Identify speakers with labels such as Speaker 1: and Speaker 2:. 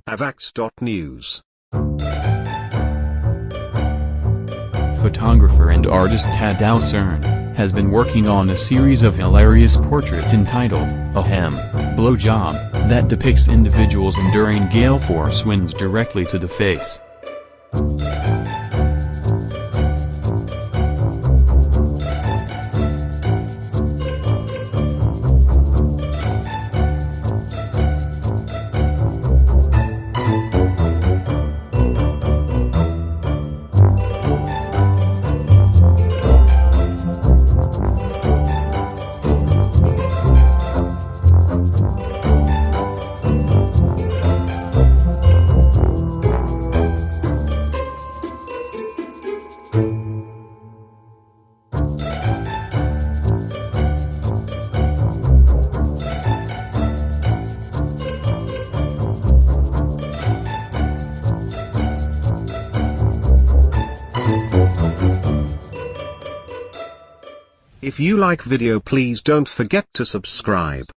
Speaker 1: Avax.news.
Speaker 2: Photographer and artist Tadao Cern has been working on a series of hilarious portraits entitled, Ahem, Blowjob, that depicts individuals enduring Gale-force winds directly to the face.
Speaker 1: If you like video, please don't forget to subscribe.